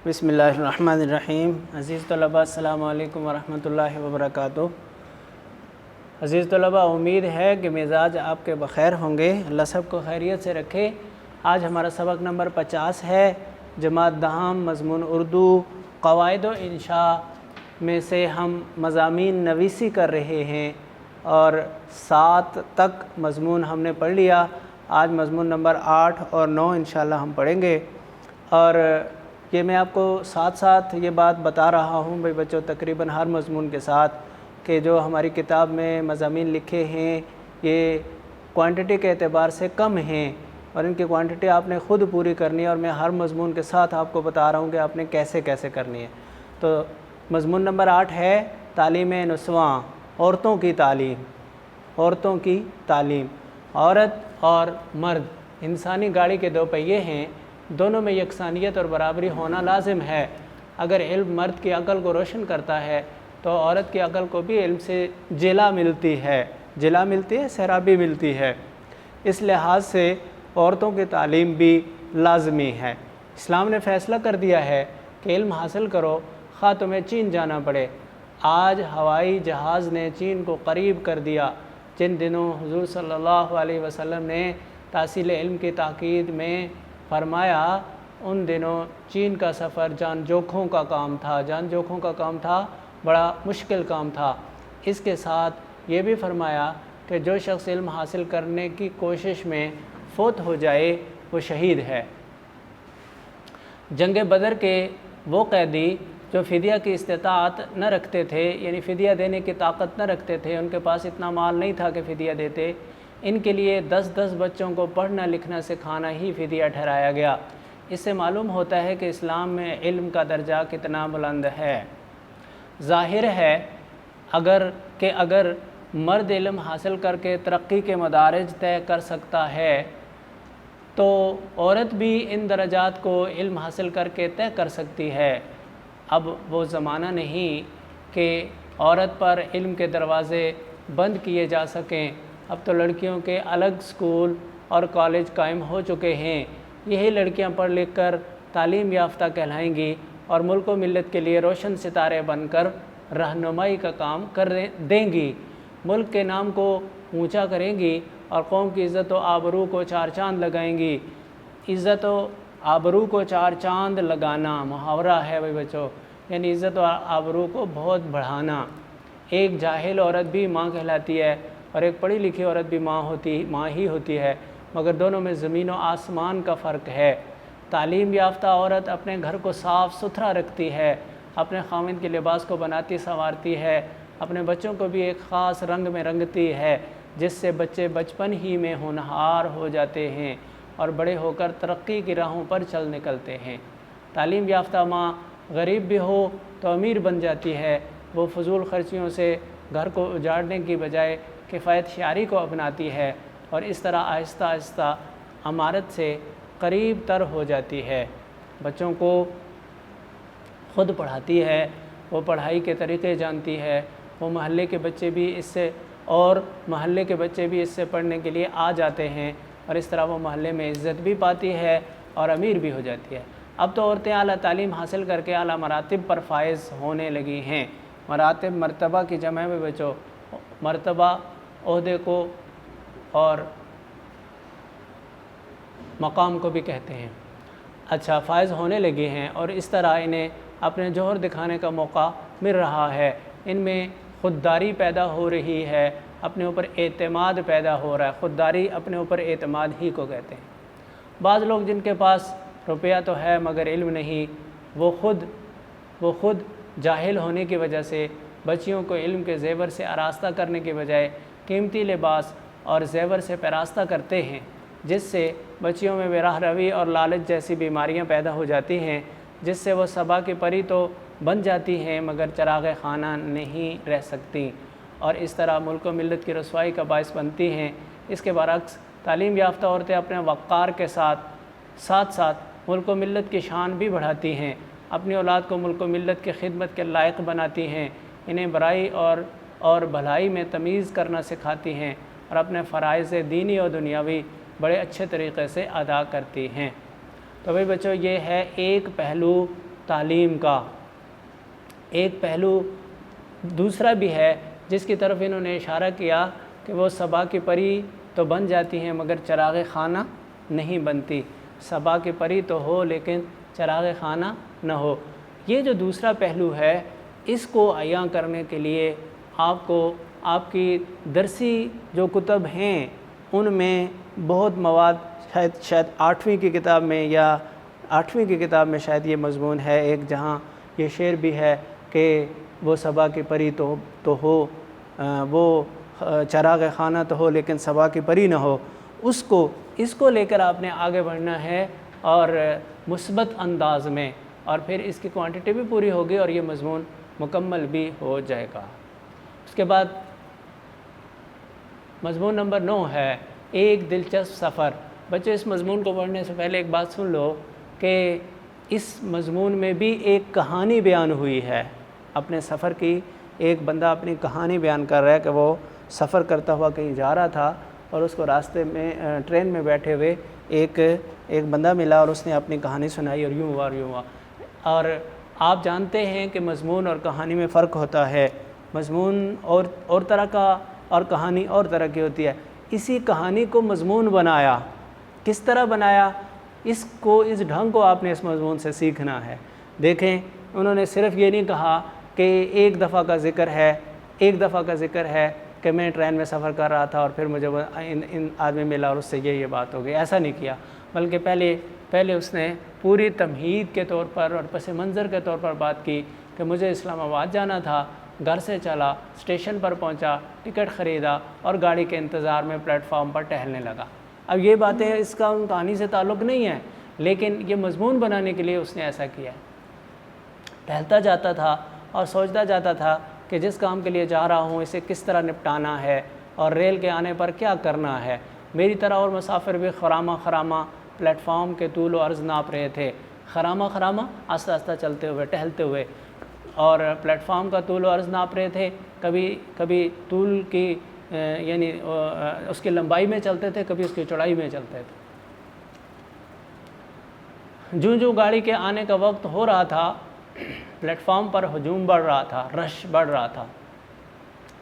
بسم اللہ الرحمن الرحیم۔ عزیز طلباء، السلام علیکم ورحمۃ اللہ وبرکاتہ۔ عزیز طلباء، امید ہے کہ مزاج آپ کے بخیر ہوں گے، اللہ سب کو خیریت سے رکھے۔ آج ہمارا سبق نمبر 50 ہے، جماعت دہم، مضمون اردو، قواعد و انشاء میں سے ہم مضامین نویسی کر رہے ہیں اور 7 تک مضمون ہم نے پڑھ لیا۔ آج مضمون نمبر 8 اور 9 انشاءاللہ ہم پڑھیں گے، اور یہ میں آپ کو ساتھ ساتھ یہ بات بتا رہا ہوں بھائی بچوں، تقریباً ہر مضمون کے ساتھ کہ جو ہماری کتاب میں مضامین لکھے ہیں یہ کوانٹٹی کے اعتبار سے کم ہیں، اور ان کی کوانٹٹی آپ نے خود پوری کرنی ہے، اور میں ہر مضمون کے ساتھ آپ کو بتا رہا ہوں کہ آپ نے کیسے کیسے کرنی ہے۔ تو مضمون نمبر 8 ہے تعلیم نسواں، عورتوں کی تعلیم۔ عورتوں کی تعلیم، عورت اور مرد انسانی گاڑی کے 2 پہیے ہیں، دونوں میں یکسانیت اور برابری ہونا لازم ہے۔ اگر علم مرد کی عقل کو روشن کرتا ہے تو عورت کی عقل کو بھی علم سے جلا ملتی ہے، سیرابی ملتی ہے۔ اس لحاظ سے عورتوں کی تعلیم بھی لازمی ہے۔ اسلام نے فیصلہ کر دیا ہے کہ علم حاصل کرو، خواہ تمہیں چین جانا پڑے۔ آج ہوائی جہاز نے چین کو قریب کر دیا۔ جن دنوں حضور صلی اللہ علیہ وسلم نے تحصیل علم کی تاکید میں فرمایا، ان دنوں چین کا سفر جان جوکھوں کا کام تھا، بڑا مشکل کام تھا۔ اس کے ساتھ یہ بھی فرمایا کہ جو شخص علم حاصل کرنے کی کوشش میں فوت ہو جائے وہ شہید ہے۔ جنگ بدر کے وہ قیدی جو فدیہ کی استطاعت نہ رکھتے تھے، یعنی فدیہ دینے کی طاقت نہ رکھتے تھے، ان کے پاس اتنا مال نہیں تھا کہ فدیہ دیتے، ان کے لیے 10 بچوں کو پڑھنا لکھنا سکھانا ہی فدیہ ٹھہرایا گیا۔ اس سے معلوم ہوتا ہے کہ اسلام میں علم کا درجہ کتنا بلند ہے۔ ظاہر ہے اگر مرد علم حاصل کر کے ترقی کے مدارج طے کر سکتا ہے تو عورت بھی ان درجات کو علم حاصل کر کے طے کر سکتی ہے۔ اب وہ زمانہ نہیں کہ عورت پر علم کے دروازے بند کیے جا سکیں۔ اب تو لڑکیوں کے الگ سکول اور کالج قائم ہو چکے ہیں۔ یہی لڑکیاں پڑھ لکھ کر تعلیم یافتہ کہلائیں گی اور ملک و ملت کے لیے روشن ستارے بن کر رہنمائی کا کام کر دیں گی، ملک کے نام کو اونچا کریں گی اور قوم کی عزت و آبرو کو 4 چاند لگائیں گی۔ عزت و آبرو کو 4 چاند لگانا محاورہ ہے بھائی بچوں، یعنی عزت و آبرو کو بہت بڑھانا۔ ایک جاہل عورت بھی ماں کہلاتی ہے اور ایک پڑھی لکھی عورت بھی ماں ہی ہوتی ہے، مگر دونوں میں زمین و آسمان کا فرق ہے۔ تعلیم یافتہ عورت اپنے گھر کو صاف ستھرا رکھتی ہے، اپنے خاوند کے لباس کو بناتی سنوارتی ہے، اپنے بچوں کو بھی ایک خاص رنگ میں رنگتی ہے، جس سے بچے بچپن ہی میں ہونہار ہو جاتے ہیں اور بڑے ہو کر ترقی کی راہوں پر چل نکلتے ہیں۔ تعلیم یافتہ ماں غریب بھی ہو تو امیر بن جاتی ہے۔ وہ فضول خرچیوں سے گھر کو اجاڑنے کی بجائے کفایت شعاری کو اپناتی ہے، اور اس طرح آہستہ آہستہ امارت سے قریب تر ہو جاتی ہے۔ بچوں کو خود پڑھاتی ہے، وہ پڑھائی کے طریقے جانتی ہے، وہ محلے کے بچے بھی اس سے پڑھنے کے لیے آ جاتے ہیں، اور اس طرح وہ محلے میں عزت بھی پاتی ہے اور امیر بھی ہو جاتی ہے۔ اب تو عورتیں اعلیٰ تعلیم حاصل کر کے اعلیٰ مراتب پر فائز ہونے لگی ہیں۔ مراتب مرتبہ کی جمع میں بچوں، مرتبہ عہدے کو اور مقام کو بھی کہتے ہیں۔ اچھا، فائز ہونے لگے ہیں اور اس طرح انہیں اپنے جوہر دکھانے کا موقع مل رہا ہے۔ ان میں خودداری پیدا ہو رہی ہے، اپنے اوپر اعتماد پیدا ہو رہا ہے۔ خودداری اپنے اوپر اعتماد ہی کو کہتے ہیں۔ بعض لوگ جن کے پاس روپیہ تو ہے مگر علم نہیں، وہ خود جاہل ہونے کی وجہ سے بچیوں کو علم کے زیور سے آراستہ کرنے کے بجائے قیمتی لباس اور زیور سے پیراستہ کرتے ہیں، جس سے بچیوں میں براہ روی اور لالچ جیسی بیماریاں پیدا ہو جاتی ہیں، جس سے وہ صبا کی پری تو بن جاتی ہیں مگر چراغ خانہ نہیں رہ سکتی، اور اس طرح ملک و ملت کی رسوائی کا باعث بنتی ہیں۔ اس کے برعکس تعلیم یافتہ عورتیں اپنے وقار کے ساتھ ملک و ملت کی شان بھی بڑھاتی ہیں، اپنی اولاد کو ملک و ملت کی خدمت کے لائق بناتی ہیں، انہیں برائی اور بھلائی میں تمیز کرنا سکھاتی ہیں، اور اپنے فرائض دینی اور دنیاوی بڑے اچھے طریقے سے ادا کرتی ہیں۔ تو بھائی بچوں، یہ ہے ایک پہلو تعلیم کا ایک پہلو دوسرا بھی ہے جس کی طرف انہوں نے اشارہ کیا کہ وہ صبا کی پری تو بن جاتی ہیں مگر چراغ خانہ نہیں بنتی، صبا کی پری تو ہو لیکن چراغ خانہ نہ ہو۔ یہ جو دوسرا پہلو ہے اس کو عیاں کرنے کے لیے آپ کو آپ کی درسی جو کتب ہیں ان میں بہت مواد شاید 8ویں کی کتاب میں یا 8ویں کی کتاب میں شاید یہ مضمون ہے ایک، جہاں یہ شعر بھی ہے کہ وہ صبا کی پری تو ہو، وہ چراغ خانہ تو ہو لیکن صبا کی پری نہ ہو، اس کو لے کر آپ نے آگے بڑھنا ہے اور مثبت انداز میں، اور پھر اس کی کوانٹٹی بھی پوری ہوگی اور یہ مضمون مکمل بھی ہو جائے گا۔ اس کے بعد مضمون نمبر 9 ہے ایک دلچسپ سفر۔ بچے اس مضمون کو پڑھنے سے پہلے ایک بات سن لو کہ اس مضمون میں بھی ایک کہانی بیان ہوئی ہے اپنے سفر کی۔ ایک بندہ اپنی کہانی بیان کر رہا ہے کہ وہ سفر کرتا ہوا کہیں جا رہا تھا اور اس کو راستے میں ٹرین میں بیٹھے ہوئے ایک بندہ ملا اور اس نے اپنی کہانی سنائی اور یوں ہوا اور یوں ہوا۔ اور آپ جانتے ہیں کہ مضمون اور کہانی میں فرق ہوتا ہے، مضمون اور طرح کا اور کہانی اور طرح کی ہوتی ہے۔ اسی کہانی کو مضمون بنایا، کس طرح بنایا، اس ڈھنگ کو آپ نے اس مضمون سے سیکھنا ہے۔ دیکھیں انہوں نے صرف یہ نہیں کہا کہ ایک دفعہ کا ذکر ہے کہ میں ٹرین میں سفر کر رہا تھا اور پھر مجھے ان آدمی ملا اور اس سے یہ بات ہو گئی، ایسا نہیں کیا، بلکہ پہلے اس نے پوری تمہید کے طور پر اور پس منظر کے طور پر بات کی کہ مجھے اسلام آباد جانا تھا، گھر سے چلا، اسٹیشن پر پہنچا، ٹکٹ خریدا اور گاڑی کے انتظار میں پلیٹ فارم پر ٹہلنے لگا۔ اب یہ باتیں اس کا کہانی سے تعلق نہیں ہے، لیکن یہ مضمون بنانے کے لیے اس نے ایسا کیا۔ ٹہلتا جاتا تھا اور سوچتا جاتا تھا کہ جس کام کے لیے جا رہا ہوں اسے کس طرح نپٹانا ہے اور ریل کے آنے پر کیا کرنا ہے۔ میری طرح اور مسافر بھی خرامہ پلیٹ فارم کے طول و عرض ناپ رہے تھے، خرامہ آہستہ آہستہ چلتے ہوئے، ٹہلتے ہوئے، اور پلیٹ فارم کا طول و عرض ناپ رہے تھے، کبھی طول کی یعنی اس کی لمبائی میں چلتے تھے، کبھی اس کی چوڑائی میں چلتے تھے۔ جوں گاڑی کے آنے کا وقت ہو رہا تھا پلیٹ فارم پر ہجوم بڑھ رہا تھا، رش بڑھ رہا تھا۔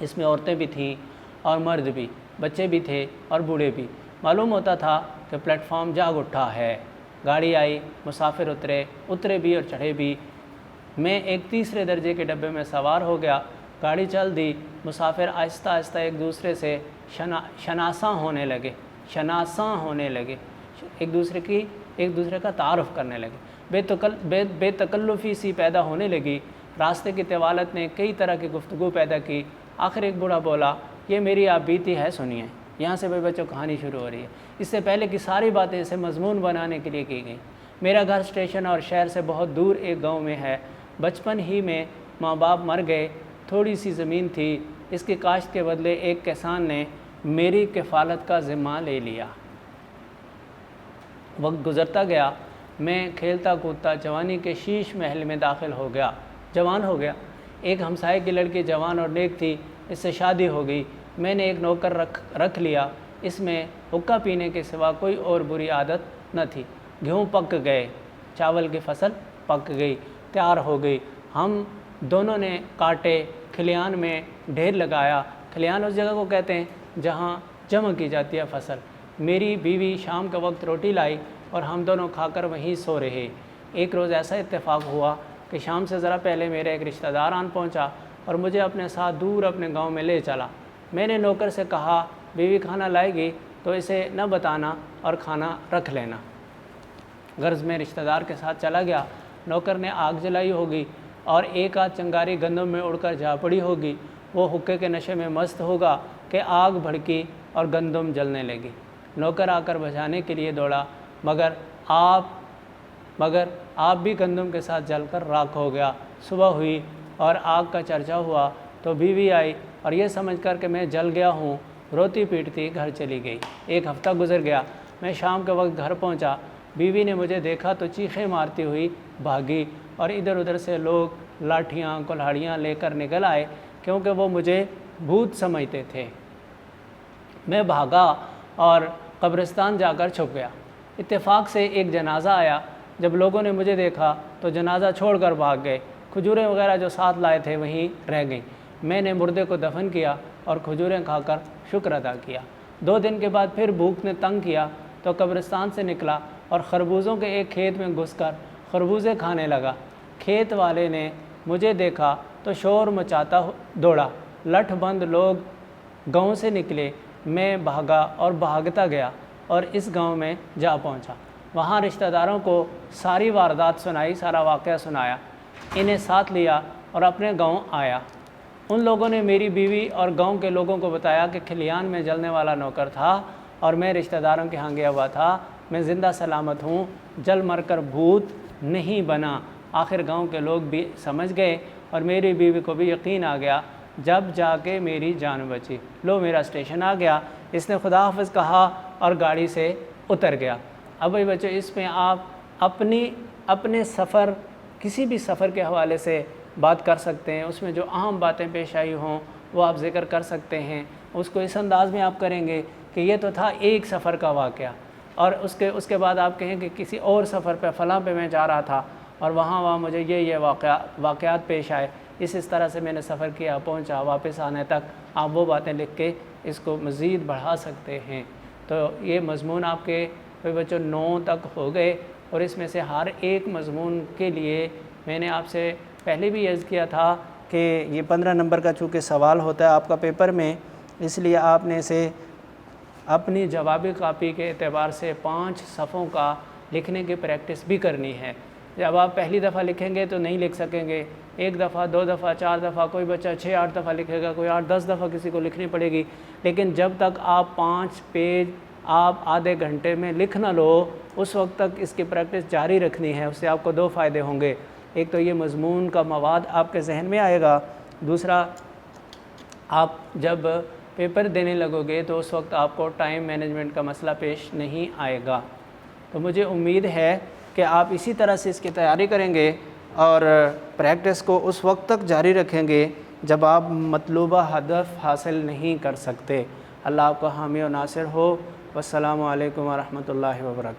اس میں عورتیں بھی تھیں اور مرد بھی، بچے بھی تھے اور بوڑھے بھی۔ معلوم ہوتا تھا کہ پلیٹ فارم جاگ اٹھا ہے۔ گاڑی آئی، مسافر اترے بھی اور چڑھے بھی۔ میں ایک تیسرے درجے کے ڈبے میں سوار ہو گیا۔ گاڑی چل دی، مسافر آہستہ آہستہ ایک دوسرے سے شناساں ہونے لگے، ایک دوسرے کا تعارف کرنے لگے، بے تکلفی سی پیدا ہونے لگی۔ راستے کی طوالت نے کئی طرح کی گفتگو پیدا کی۔ آخر ایک بوڑھا بولا، یہ میری آپ بیتی ہے، سنیے۔ یہاں سے بھائی بچوں کہانی شروع ہو رہی ہے۔ اس سے پہلے کی ساری باتیں اسے مضمون بنانے کے لیے کی گئیں۔ میرا گھر اسٹیشن اور شہر سے بہت دور ایک گاؤں میں ہے۔ بچپن ہی میں ماں باپ مر گئے، تھوڑی سی زمین تھی، اس کی کاشت کے بدلے ایک کسان نے میری کفالت کا ذمہ لے لیا۔ وقت گزرتا گیا، میں کھیلتا کودتا جوانی کے شیش محل میں داخل ہو گیا، جوان ہو گیا۔ ایک ہمسائے کی لڑکی جوان اور نیک تھی، اس سے شادی ہو گئی۔ میں نے ایک نوکر رکھ لیا، اس میں حقہ پینے کے سوا کوئی اور بری عادت نہ تھی۔ گیہوں پک گئے، چاول کی فصل پک گئی، تیار ہو گئی۔ ہم دونوں نے کاٹے، کھلیان میں ڈھیر لگایا۔ کھلیان اس جگہ کو کہتے ہیں جہاں جمع کی جاتی ہے فصل۔ میری بیوی شام کا وقت روٹی لائی اور ہم دونوں کھا کر وہیں سو رہے۔ ایک روز ایسا اتفاق ہوا کہ شام سے ذرا پہلے میرا ایک رشتہ دار آن پہنچا اور مجھے اپنے ساتھ دور اپنے گاؤں میں لے چلا۔ میں نے نوکر سے کہا بیوی کھانا لائے گی تو اسے نہ بتانا اور کھانا رکھ لینا۔ غرض میں رشتہ دار کے ساتھ چلا گیا۔ نوکر نے آگ جلائی ہوگی اور ایک آدھ چنگاری گندم میں اڑ کر جا پڑی ہوگی۔ وہ حقے کے نشے میں مست ہوگا کہ آگ بھڑکی اور گندم جلنے لگی۔ نوکر آ کر بجھانے کے لیے دوڑا، مگر آپ بھی گندم کے ساتھ جل کر راکھ ہو گیا۔ صبح ہوئی اور آگ کا چرچا ہوا تو بیوی آئی اور یہ سمجھ کر کہ میں جل گیا ہوں روتی پیٹتی گھر چلی گئی۔ ایک ہفتہ گزر گیا، میں شام کے وقت گھر پہنچا۔ بیوی نے مجھے دیکھا تو چیخیں مارتی ہوئی بھاگی اور ادھر ادھر سے لوگ لاٹھیاں کلہاڑیاں لے کر نکل آئے کیونکہ وہ مجھے بھوت سمجھتے تھے۔ میں بھاگا اور قبرستان جا کر چھپ گیا۔ اتفاق سے ایک جنازہ آیا جب لوگوں نے مجھے دیکھا تو جنازہ چھوڑ کر بھاگ گئے، کھجوریں وغیرہ جو ساتھ لائے تھے وہیں رہ گئیں۔ میں نے مردے کو دفن کیا اور کھجوریں کھا کر شکر ادا کیا۔ 2 دن کے بعد پھر بھوک نے تنگ کیا تو قبرستان سے نکلا اور خربوزوں کے ایک کھیت میں گھس کر خربوزے کھانے لگا۔ کھیت والے نے مجھے دیکھا تو شور مچاتا دوڑا، لٹھ بند لوگ گاؤں سے نکلے، میں بھاگا اور بھاگتا گیا اور اس گاؤں میں جا پہنچا۔ وہاں رشتہ داروں کو ساری واردات سنائی، سارا واقعہ سنایا، انہیں ساتھ لیا اور اپنے گاؤں آیا۔ ان لوگوں نے میری بیوی اور گاؤں کے لوگوں کو بتایا کہ کھلیان میں جلنے والا نوکر تھا اور میں رشتہ داروں کے ہاں گیا ہوا تھا، میں زندہ سلامت ہوں، جل مر کر بھوت نہیں بنا۔ آخر گاؤں کے لوگ بھی سمجھ گئے اور میری بیوی کو بھی یقین آ گیا، جب جا کے میری جان بچی۔ لو میرا اسٹیشن آ گیا۔ اس نے خدا حافظ کہا اور گاڑی سے اتر گیا۔ اب بھائی بچوں، اس میں آپ اپنے سفر، کسی بھی سفر کے حوالے سے بات کر سکتے ہیں، اس میں جو اہم باتیں پیش آئی ہوں وہ آپ ذکر کر سکتے ہیں۔ اس کو اس انداز میں آپ کریں گے کہ یہ تو تھا ایک سفر کا واقعہ، اور اس کے بعد آپ کہیں کہ کسی اور سفر پہ فلاں پہ میں جا رہا تھا اور وہاں مجھے یہ واقعات پیش آئے، اس طرح سے میں نے سفر کیا، پہنچا، واپس آنے تک آپ وہ باتیں لکھ کے اس کو مزید بڑھا سکتے ہیں۔ تو یہ مضمون آپ کے بچوں 9 تک ہو گئے، اور اس میں سے ہر ایک مضمون کے لیے میں نے آپ سے پہلے بھی عرض کیا تھا کہ یہ 15 نمبر کا چونکہ سوال ہوتا ہے آپ کا پیپر میں، اس لیے آپ نے اسے اپنی جوابی کاپی کے اعتبار سے 5 صفحوں کا لکھنے کی پریکٹس بھی کرنی ہے۔ جب آپ پہلی دفعہ لکھیں گے تو نہیں لکھ سکیں گے، 1 دفعہ 2 دفعہ 4 دفعہ، کوئی بچہ 6-8 دفعہ لکھے گا، کوئی 8-10 دفعہ کسی کو لکھنی پڑے گی، لیکن جب تک آپ 5 پیج آپ آدھے گھنٹے میں لکھ نہ لو، اس وقت تک اس کی پریکٹس جاری رکھنی ہے۔ اس سے آپ کو 2 فائدے ہوں گے، ایک تو یہ مضمون کا مواد آپ کے ذہن میں آئے گا، دوسرا آپ جب پیپر دینے لگو گے تو اس وقت آپ کو ٹائم مینجمنٹ کا مسئلہ پیش نہیں آئے گا۔ تو مجھے امید ہے کہ آپ اسی طرح سے اس کی تیاری کریں گے اور پریکٹس کو اس وقت تک جاری رکھیں گے جب آپ مطلوبہ ہدف حاصل نہیں کر سکتے۔ اللہ آپ کا حامی و ناصر ہو۔ والسلام علیکم ورحمۃ اللہ وبرکاتہ۔